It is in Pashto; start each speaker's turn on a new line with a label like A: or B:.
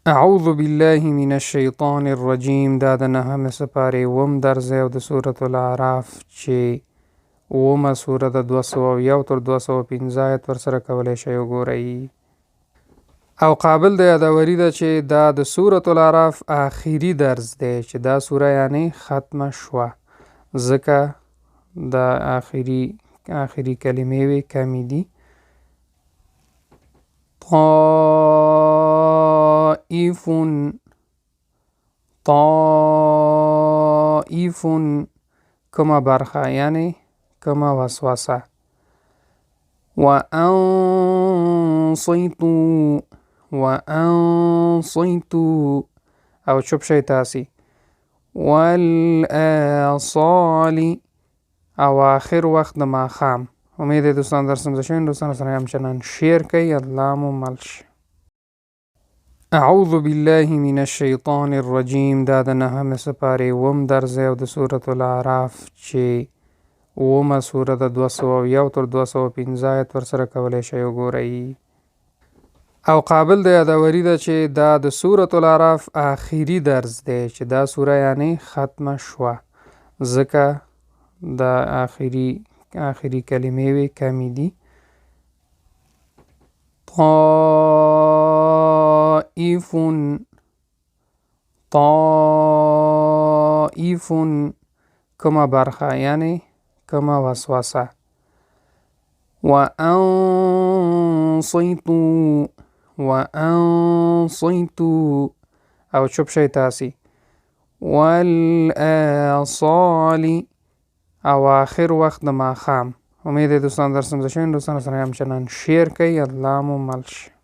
A: اعوذ بالله من الشیطان الرجیم. دا د نهمې سپارې اووم درس دی او د سورة الاعراف چې اوومه سوره د 201 تر 215 آیت ورسره کولی شئ وګورئ. او قابل د یادوري ده چې دا د سورة الاعراف آخري درس دی چې دا سوره یعنی ختمه شوه، ځکه د آخري کلمې وې کمې دي. طائف کومه برخه یعنی کومه وسوسه. وانصتوا او چوپ شئ تاسې. والآصال او آخر وخت د ماښام. امید دی دوستان درس سمزه شوی. دوستانو سره همچنان شیر کوي. الله مو مل شه. اعوذ بالله من الشیطان الرجیم. دا د نهمې سپارې اووم درس دی او د سورة الاعراف چې اوومه سوره د 201 تر 215 آیت ورسره کولی شئ وګورئ. او قابل د یادوري ده چې دا د سورة الاعراف آخري درس دی چې دا سوره یعنی ختمه شوه، ځکه د آخري کلمې وې کمې دي. طائف کومه برخه یعنی کومه وسوسه. وانصتوا او چوپ شئ تاسې. والآصال او آخر وخت د ماښام. امید دی دوستان درس سمزه شوی. دوستانو سره همچنان شیر کوي. الله مو مل شه.